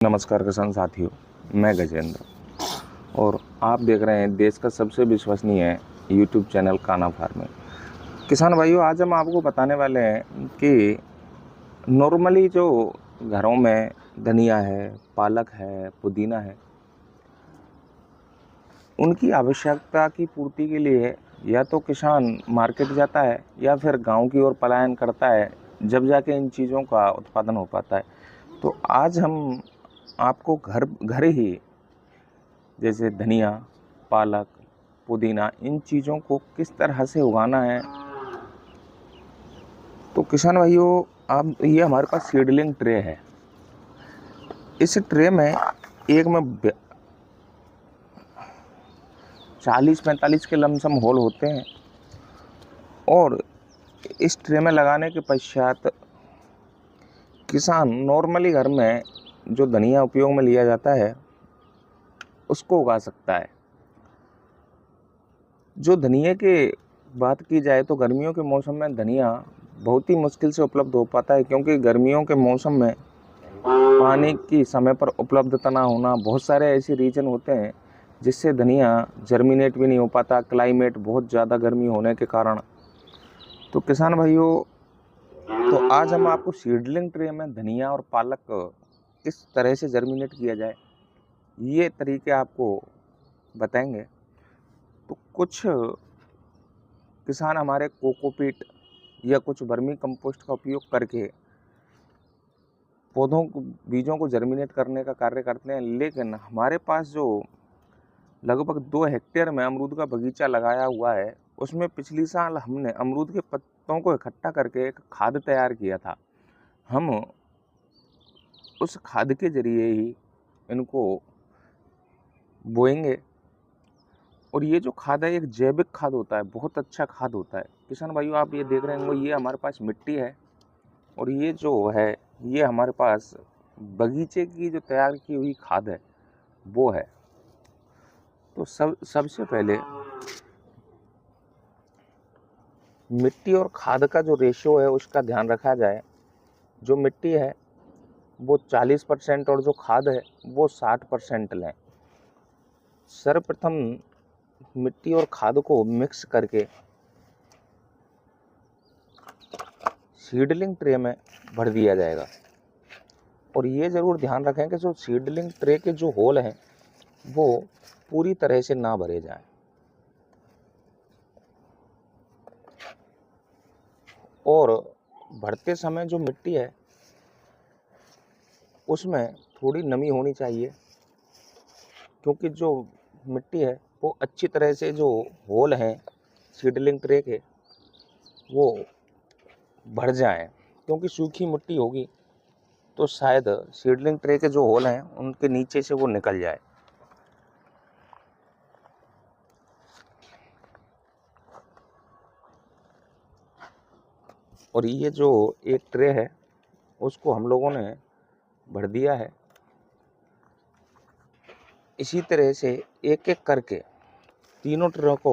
नमस्कार किसान साथियों, मैं गजेंद्र और आप देख रहे हैं देश का सबसे विश्वसनीय यूट्यूब चैनल काना फार्मिंग। किसान भाइयों, आज हम आपको बताने वाले हैं कि नॉर्मली जो घरों में धनिया है, पालक है, पुदीना है, उनकी आवश्यकता की पूर्ति के लिए या तो किसान मार्केट जाता है या फिर गांव की ओर पलायन करता है, जब जाके इन चीज़ों का उत्पादन हो पाता है। तो आज हम आपको घर ही जैसे धनिया, पालक, पुदीना, इन चीज़ों को किस तरह से उगाना है। तो किसान भाइयों, आप ये हमारे पास सीडलिंग ट्रे है। इस ट्रे में एक में 40-45 के लमसम होल होते हैं और इस ट्रे में लगाने के पश्चात किसान नॉर्मली घर में जो धनिया उपयोग में लिया जाता है उसको उगा सकता है। जो धनिया के बात की जाए तो गर्मियों के मौसम में धनिया बहुत ही मुश्किल से उपलब्ध हो पाता है, क्योंकि गर्मियों के मौसम में पानी की समय पर उपलब्धता ना होना, बहुत सारे ऐसे रीजन होते हैं जिससे धनिया जर्मिनेट भी नहीं हो पाता, क्लाइमेट बहुत ज़्यादा गर्मी होने के कारण। तो किसान भाइयों, तो आज हम आपको सीडलिंग ट्रे में धनिया और पालक किस तरह से जर्मिनेट किया जाए ये तरीके आपको बताएंगे। तो कुछ किसान हमारे कोकोपीट या कुछ वर्मी कंपोस्ट का उपयोग करके पौधों को, बीजों को जर्मिनेट करने का कार्य करते हैं, लेकिन हमारे पास जो लगभग 2 हेक्टेयर में अमरूद का बगीचा लगाया हुआ है, उसमें पिछली साल हमने अमरूद के पत्तों को इकट्ठा करके एक खाद तैयार किया था। हम उस खाद के जरिए ही इनको बोएंगे और ये जो खाद है एक जैविक खाद होता है, बहुत अच्छा खाद होता है। किसान भाइयों, आप ये देख रहे होंगे, ये हमारे पास मिट्टी है और ये जो है ये हमारे पास बगीचे की जो तैयार की हुई खाद है वो है। तो सबसे पहले मिट्टी और खाद का जो रेशियो है उसका ध्यान रखा जाए। जो मिट्टी है वो 40% और जो खाद है वो 60% लें। सर्वप्रथम मिट्टी और खाद को मिक्स करके सीडलिंग ट्रे में भर दिया जाएगा और ये ज़रूर ध्यान रखें कि जो सीडलिंग ट्रे के जो होल हैं वो पूरी तरह से ना भरे जाएं और भरते समय जो मिट्टी है उसमें थोड़ी नमी होनी चाहिए, क्योंकि जो मिट्टी है वो अच्छी तरह से, जो होल हैं सीडलिंग ट्रे के, वो भर जाएं। क्योंकि सूखी मिट्टी होगी तो शायद सीडलिंग ट्रे के जो होल हैं उनके नीचे से वो निकल जाए। और ये जो एक ट्रे है उसको हम लोगों ने भर दिया है। इसी तरह से एक एक करके तीनों ट्रे को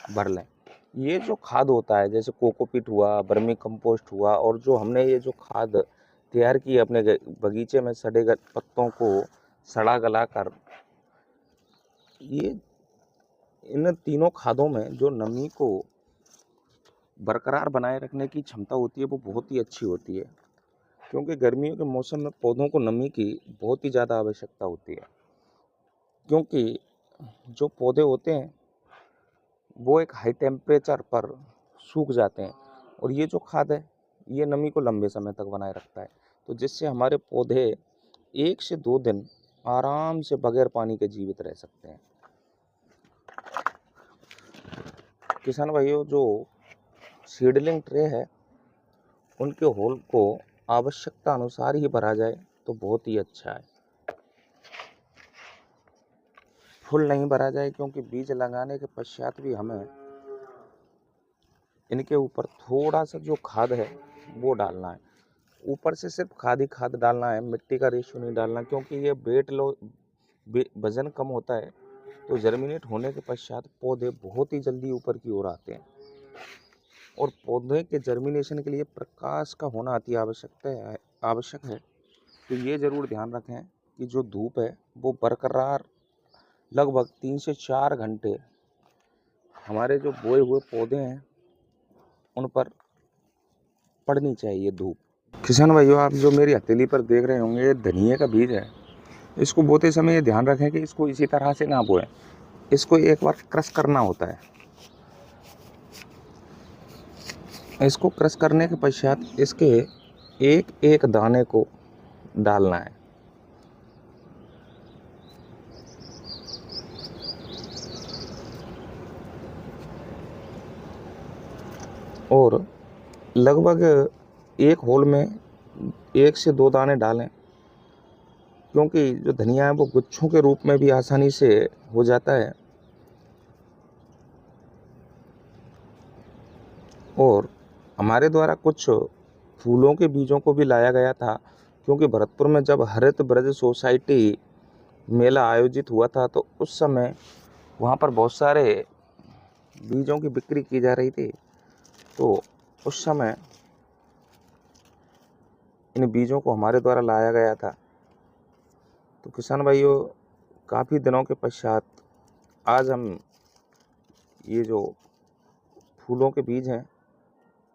भर लें। ये जो खाद होता है, जैसे कोकोपीट हुआ, वर्मी कंपोस्ट हुआ, और जो हमने ये जो खाद तैयार की अपने बगीचे में सड़े पत्तों को सड़ा गला कर, ये इन तीनों खादों में जो नमी को बरकरार बनाए रखने की क्षमता होती है वो बहुत ही अच्छी होती है, क्योंकि गर्मियों के मौसम में पौधों को नमी की बहुत ही ज़्यादा आवश्यकता होती है। क्योंकि जो पौधे होते हैं वो एक हाई टेम्परेचर पर सूख जाते हैं और ये जो खाद है ये नमी को लंबे समय तक बनाए रखता है, तो जिससे हमारे पौधे 1 से 2 दिन आराम से बगैर पानी के जीवित रह सकते हैं। किसान भाइयों, जो सीडलिंग ट्रे है उनके होल को आवश्यकता अनुसार ही भरा जाए तो बहुत ही अच्छा है। फुल नहीं भरा जाए, क्योंकि बीज लगाने के पश्चात भी हमें इनके ऊपर थोड़ा सा जो खाद है वो डालना है। ऊपर से सिर्फ खाद ही खाद डालना है, मिट्टी का रेशियो नहीं डालना, क्योंकि ये वजन कम होता है तो जर्मिनेट होने के पश्चात पौधे बहुत ही जल्दी ऊपर की ओर आते हैं और पौधे के जर्मिनेशन के लिए प्रकाश का होना अति आवश्यक है। तो ये ज़रूर ध्यान रखें कि जो धूप है वो बरकरार लगभग 3 से 4 घंटे हमारे जो बोए हुए पौधे हैं उन पर पड़नी चाहिए धूप। किसान भाइयों, आप जो मेरी हथेली पर देख रहे होंगे ये धनिये का बीज है। इसको बोते समय ये ध्यान रखें कि इसको इसी तरह से ना बोएं। इसको एक बार क्रश करना होता है। इसको क्रश करने के पश्चात इसके एक एक दाने को डालना है। और लगभग एक होल में 1 से 2 दाने डालें, क्योंकि जो धनिया है वो गुच्छों के रूप में भी आसानी से हो जाता है। और हमारे द्वारा कुछ फूलों के बीजों को भी लाया गया था, क्योंकि भरतपुर में जब हरित ब्रज सोसाइटी मेला आयोजित हुआ था तो उस समय वहाँ पर बहुत सारे बीजों की बिक्री की जा रही थी। तो उस समय इन बीजों को हमारे द्वारा लाया गया था। तो किसान भाइयों, काफ़ी दिनों के पश्चात आज हम ये जो फूलों के बीज हैं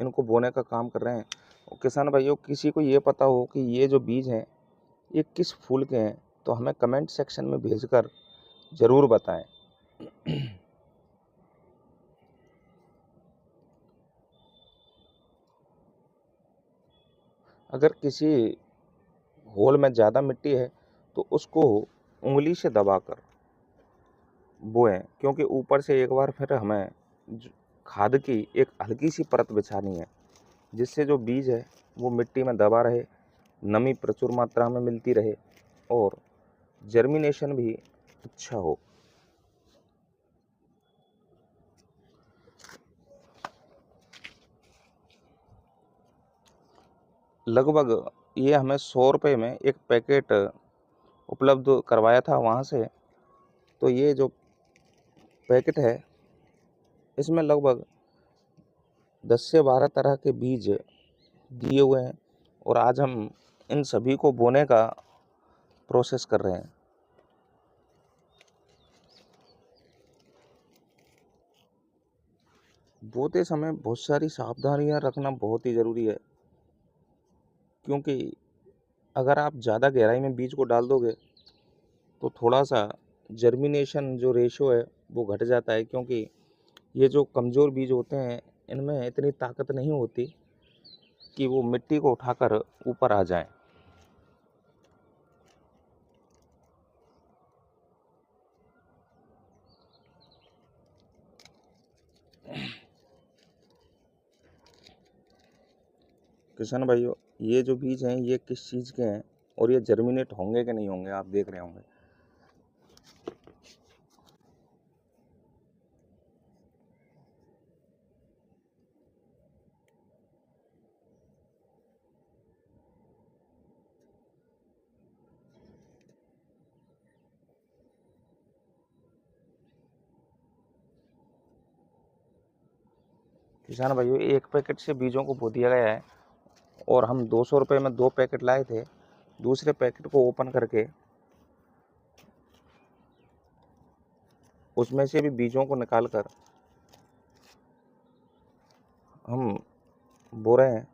इनको बोने का काम कर रहे हैं। और किसान भाइयों, किसी को ये पता हो कि ये जो बीज हैं ये किस फूल के हैं तो हमें कमेंट सेक्शन में भेजकर ज़रूर बताएं। अगर किसी होल में ज़्यादा मिट्टी है तो उसको उंगली से दबाकर बोएं, क्योंकि ऊपर से एक बार फिर हमें खाद की एक हल्की सी परत बिछानी है, जिससे जो बीज है वो मिट्टी में दबा रहे, नमी प्रचुर मात्रा में मिलती रहे और जर्मिनेशन भी अच्छा हो। लगभग ये हमें 100 रुपये में एक पैकेट उपलब्ध करवाया था वहाँ से। तो ये जो पैकेट है इसमें लगभग 10 से 12 तरह के बीज दिए हुए हैं और आज हम इन सभी को बोने का प्रोसेस कर रहे हैं। बोते समय बहुत सारी सावधानियां रखना बहुत ही ज़रूरी है, क्योंकि अगर आप ज़्यादा गहराई में बीज को डाल दोगे तो थोड़ा सा जर्मिनेशन जो रेशो है वो घट जाता है, क्योंकि ये जो कमज़ोर बीज होते हैं इनमें इतनी ताकत नहीं होती कि वो मिट्टी को उठाकर ऊपर आ जाएं। किसान भाइयों, ये जो बीज हैं ये किस चीज़ के हैं और ये जर्मिनेट होंगे कि नहीं होंगे आप देख रहे होंगे। किसान भाइयों, एक पैकेट से बीजों को बो दिया गया है और हम 200 रुपये में 2 पैकेट लाए थे। दूसरे पैकेट को ओपन करके उसमें से भी बीजों को निकाल कर हम बो रहे हैं।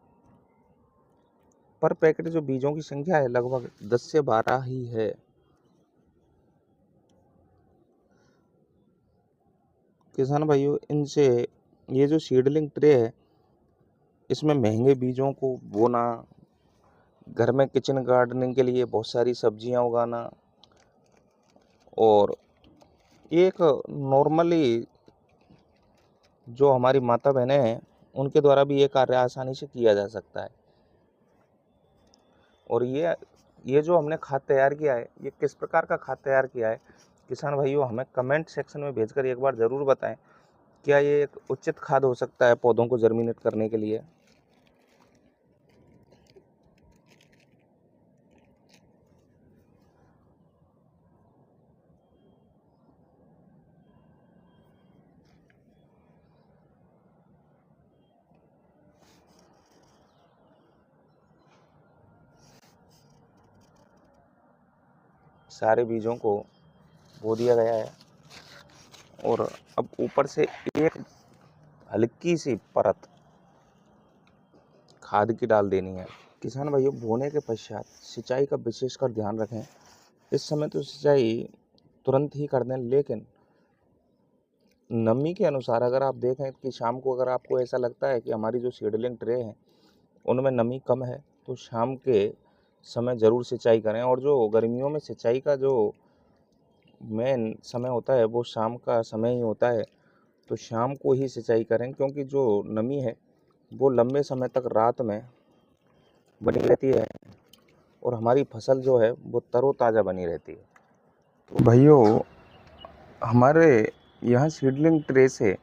पर पैकेट जो बीजों की संख्या है लगभग 10 से 12 ही है। किसान भाइयों, इनसे ये जो सीडलिंग ट्रे है इसमें महंगे बीजों को बोना, घर में किचन गार्डनिंग के लिए बहुत सारी सब्जियां उगाना और एक नॉर्मली जो हमारी माता बहनें हैं उनके द्वारा भी ये कार्य आसानी से किया जा सकता है। और ये जो हमने खाद तैयार किया है ये किस प्रकार का खाद तैयार किया है किसान भाइयों, हमें कमेंट सेक्शन में भेजकर एक बार ज़रूर बताएं। क्या ये एक उचित खाद हो सकता है पौधों को जर्मिनेट करने के लिए। सारे बीजों को बो दिया गया है और अब ऊपर से एक हल्की सी परत खाद की डाल देनी है। किसान भाइयों, बोने के पश्चात सिंचाई का विशेषकर ध्यान रखें। इस समय तो सिंचाई तुरंत ही कर दें, लेकिन नमी के अनुसार अगर आप देखें कि शाम को अगर आपको ऐसा लगता है कि हमारी जो सीडलिंग ट्रे हैं उनमें नमी कम है, तो शाम के समय ज़रूर सिंचाई करें। और जो गर्मियों में सिंचाई का जो मेन समय होता है वो शाम का समय ही होता है, तो शाम को ही सिंचाई करें, क्योंकि जो नमी है वो लंबे समय तक रात में बनी रहती है और हमारी फसल जो है वो तरोताज़ा बनी रहती है। तो भाइयों, हमारे यहाँ सीडलिंग ट्रे से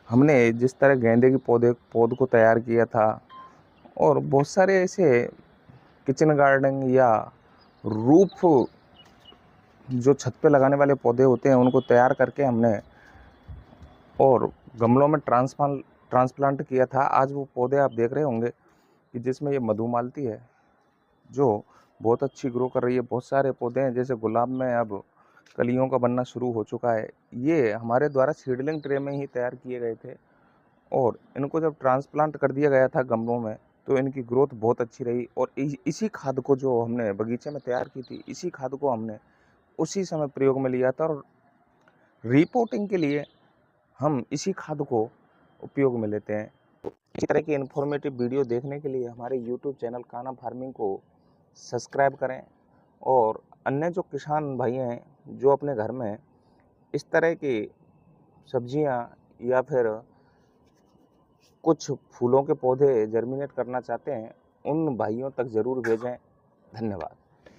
हमने जिस तरह गेंदे के पौध को तैयार किया था और बहुत सारे ऐसे किचन गार्डन या रूफ जो छत पे लगाने वाले पौधे होते हैं उनको तैयार करके हमने और गमलों में ट्रांसप्लांट किया था। आज वो पौधे आप देख रहे होंगे कि जिसमें ये मधुमालती है जो बहुत अच्छी ग्रो कर रही है। बहुत सारे पौधे हैं, जैसे गुलाब में अब कलियों का बनना शुरू हो चुका है। ये हमारे द्वारा सीडलिंग ट्रे में ही तैयार किए गए थे और इनको जब ट्रांसप्लांट कर दिया गया था गमलों में, तो इनकी ग्रोथ बहुत अच्छी रही। और इसी खाद को जो हमने बगीचे में तैयार की थी, इसी खाद को हमने उसी समय प्रयोग में लिया था और रिपोर्टिंग के लिए हम इसी खाद को उपयोग में लेते हैं। इसी तरह की इन्फॉर्मेटिव वीडियो देखने के लिए हमारे यूट्यूब चैनल कान्हा फार्मिंग को सब्सक्राइब करें। और अन्य जो किसान भाई हैं जो अपने घर में इस तरह की सब्जियां या फिर कुछ फूलों के पौधे जर्मिनेट करना चाहते हैं, उन भाइयों तक ज़रूर भेजें। धन्यवाद।